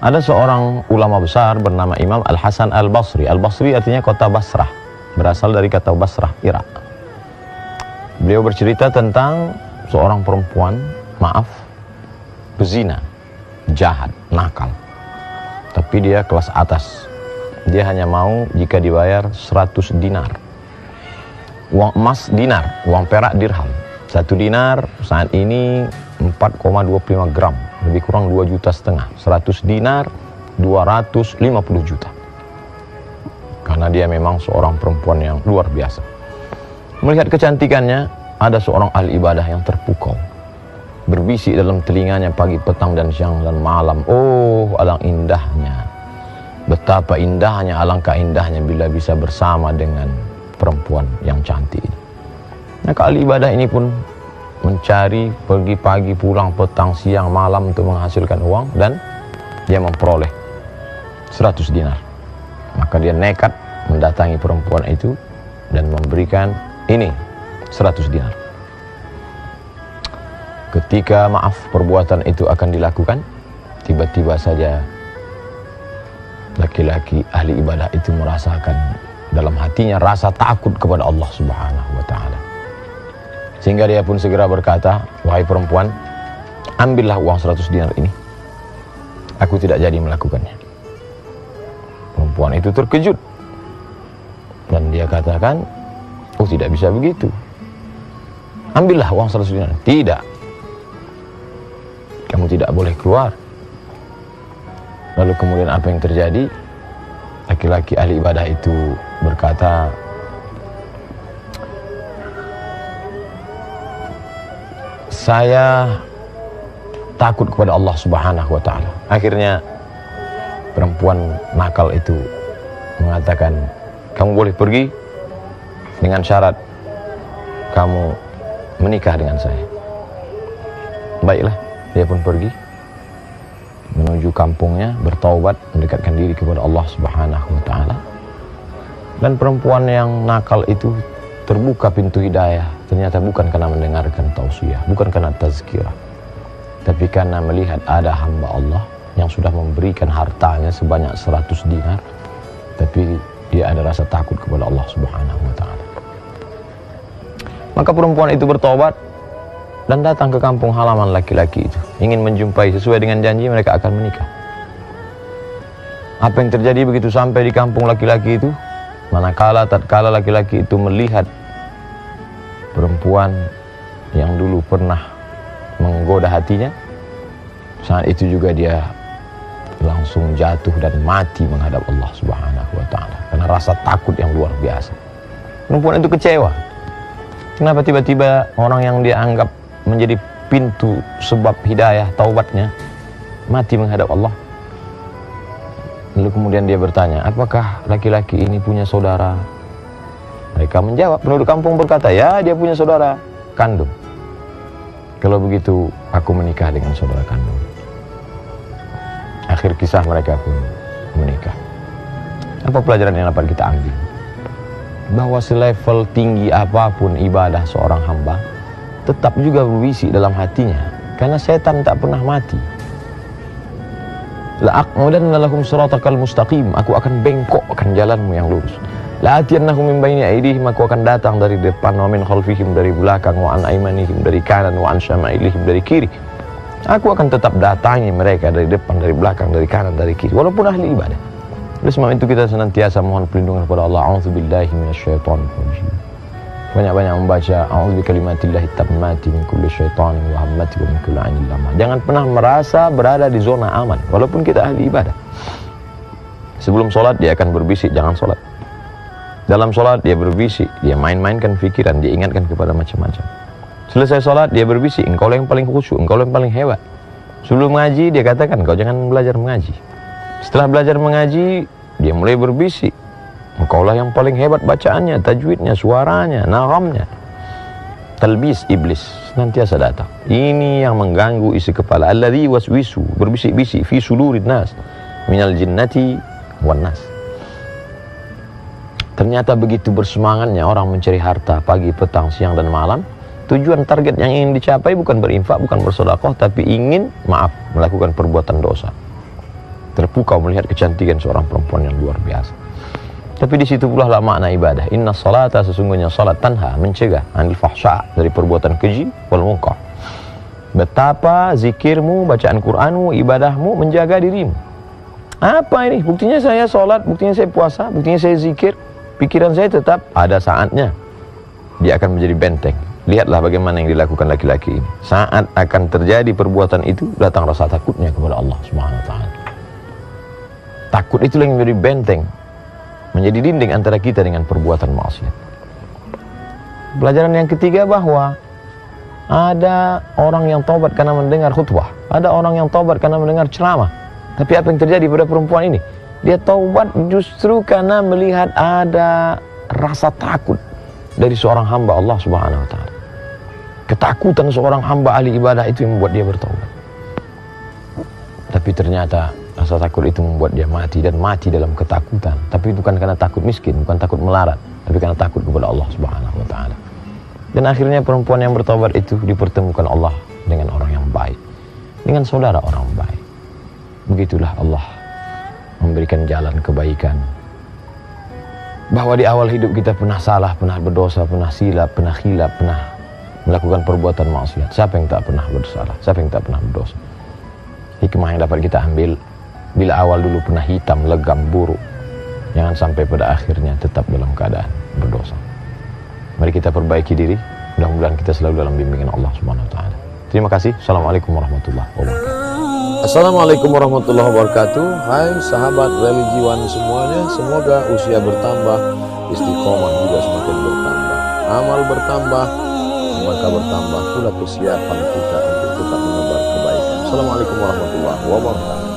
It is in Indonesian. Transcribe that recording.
Ada seorang ulama besar bernama Imam Al-Hasan Al-Basri. Al-Basri artinya kota Basrah, berasal dari kata Basrah, Irak. Beliau bercerita tentang seorang perempuan, pezina, jahat, nakal. Tapi dia kelas atas. Dia hanya mau jika dibayar 100 dinar. Uang emas dinar, uang perak dirham. 1 dinar saat ini 4,25 gram, lebih kurang 2,5 juta. 100 dinar 250 juta. Karena dia memang seorang perempuan yang luar biasa. Melihat kecantikannya, ada seorang ahli ibadah yang terpukau, berbisik dalam telinganya pagi, petang, dan siang dan malam. Oh, alangkah indahnya, betapa indahnya, alangkah indahnya bila bisa bersama dengan perempuan yang cantik ini. Maka ahli ibadah ini pun mencari, pergi pagi, pulang petang, siang, malam untuk menghasilkan uang, dan dia memperoleh 100 dinar. Maka dia nekat mendatangi perempuan itu dan memberikan ini 100 dinar. Ketika perbuatan itu akan dilakukan, tiba-tiba saja laki-laki ahli ibadah itu merasakan dalam hatinya rasa takut kepada Allah Subhanahu wa ta'ala. Sehingga dia pun segera berkata, wahai perempuan, ambillah uang 100 dinar ini. Aku tidak jadi melakukannya. Perempuan itu terkejut. Dan dia katakan, oh, tidak bisa begitu. Ambillah uang 100 dinar. Tidak. Kamu tidak boleh keluar. Lalu kemudian apa yang terjadi? Laki-laki ahli ibadah itu berkata, saya takut kepada Allah Subhanahu wa ta'ala. Akhirnya perempuan nakal itu mengatakan, kamu boleh pergi dengan syarat kamu menikah dengan saya. Baiklah, dia pun pergi menuju kampungnya, bertaubat, mendekatkan diri kepada Allah Subhanahu wa ta'ala. Dan perempuan yang nakal itu terbuka pintu hidayah, ternyata bukan karena mendengarkan tausiah, bukan karena tazkirah, tapi karena melihat ada hamba Allah yang sudah memberikan hartanya sebanyak 100 dinar, tapi dia ada rasa takut kepada Allah Subhanahu wa ta'ala. Maka perempuan itu bertobat dan datang ke kampung halaman laki-laki itu, ingin menjumpai. Sesuai dengan janji mereka akan menikah. Apa yang terjadi begitu sampai di kampung laki-laki itu? Tatkala laki-laki itu melihat perempuan yang dulu pernah menggoda hatinya, saat itu juga dia langsung jatuh dan mati menghadap Allah Subhanahu wa ta'ala karena rasa takut yang luar biasa. Perempuan itu kecewa. Kenapa tiba-tiba orang yang dia anggap menjadi pintu sebab hidayah taubatnya mati menghadap Allah? Lalu kemudian dia bertanya, apakah laki-laki ini punya saudara? Mereka menjawab, penduduk kampung berkata, ya, dia punya saudara kandung. Kalau begitu aku menikah dengan saudara kandung. Akhir kisah mereka pun menikah. Apa pelajaran yang dapat kita ambil? Bahwa selevel tinggi apapun ibadah seorang hamba, tetap juga berbisik dalam hatinya, karena setan tak pernah mati. La'aq'udanna lahum siratakal mustaqim, aku akan bengkokkan jalanmu yang lurus. La'atiyannahum min baini aydihim, aku akan datang dari depan, wa min khalfihim, dari belakang, wa an aymanihim, dari kanan, wa an syama'ilihim, dari kiri. Aku akan tetap datangi mereka dari depan, dari belakang, dari kanan, dari kiri, walaupun ahli ibadah. Oleh sebab itu kita senantiasa mohon perlindungan kepada Allah. A'udzubillahi minasyaitonir rajim. Banyak-banyak membaca a'udzu bikalimatillahi tammati min kulli syaitanin wa hammati wa min kulli 'ainin lamah. Jangan pernah merasa berada di zona aman walaupun kita ahli ibadah. Sebelum sholat dia akan berbisik jangan sholat. Dalam sholat dia berbisik, dia main-mainkan pikiran, dia ingatkan kepada macam-macam. Selesai sholat dia berbisik, engkau yang paling khusyuk, engkau yang paling hebat. Sebelum mengaji dia katakan, kau jangan belajar mengaji. Setelah belajar mengaji dia mulai berbisik, engkaulah yang paling hebat bacaannya, tajwidnya, suaranya, naramnya. Talbis iblis senantiasa datang. Ini yang mengganggu isi kepala. Alladzi waswisu, berbisik-bisik fi sudurin nas minal jinnati wan nas. Ternyata begitu bersemangatnya orang mencari harta pagi, petang, siang dan malam. Tujuan target yang ingin dicapai bukan berinfak, bukan bersedekah, tapi ingin melakukan perbuatan dosa. terpukau melihat kecantikan seorang perempuan yang luar biasa. Tapi di situ pula lah makna ibadah. Inna salata, sesungguhnya salat, tanha, mencegah anil fahsya, dari perbuatan keji, wal munkar. Betapa zikirmu, bacaan Qur'anmu, ibadahmu menjaga dirimu. Apa ini? Buktinya saya salat, buktinya saya puasa, buktinya saya zikir. Pikiran saya tetap ada saatnya dia akan menjadi benteng. Lihatlah bagaimana yang dilakukan laki-laki ini. Saat akan terjadi perbuatan itu, datang rasa takutnya kepada Allah Subhanahu wa taala. Takut itulah yang menjadi benteng, menjadi dinding antara kita dengan perbuatan maksiat. Pelajaran yang ketiga, bahwa ada orang yang taubat karena mendengar khutbah, ada orang yang taubat karena mendengar ceramah. Tapi apa yang terjadi pada perempuan ini? Dia taubat justru karena melihat ada rasa takut dari seorang hamba Allah Subhanahu wa taala. Ketakutan seorang hamba ahli ibadah itu yang membuat dia bertaubat. Tapi ternyata rasa takut itu membuat dia mati, dan mati dalam ketakutan. Tapi bukan karena takut miskin, bukan takut melarat, tapi karena takut kepada Allah Subhanahu wa taala. Dan akhirnya perempuan yang bertaubat itu dipertemukan Allah dengan orang yang baik, dengan saudara orang baik. Begitulah Allah memberikan jalan kebaikan. Bahwa di awal hidup kita pernah salah, pernah berdosa, pernah silap, pernah khilaf, pernah melakukan perbuatan maksiat. Siapa yang tak pernah bersalah? Siapa yang tak pernah berdosa? Hikmah yang dapat kita ambil, bila awal dulu pernah hitam, legam, buruk, jangan sampai pada akhirnya tetap dalam keadaan berdosa. Mari kita perbaiki diri, mudah-mudahan kita selalu dalam bimbingan Allah Subhanahu wa taala. Terima kasih. Assalamualaikum warahmatullahi wabarakatuh. Assalamualaikum warahmatullahi wabarakatuh. Hai sahabat religiwan semuanya, semoga usia bertambah, istiqomah juga semakin bertambah, amal bertambah, maka bertambah pula kesiapan kita untuk tetap menebar kebaikan. Assalamualaikum warahmatullahi wabarakatuh.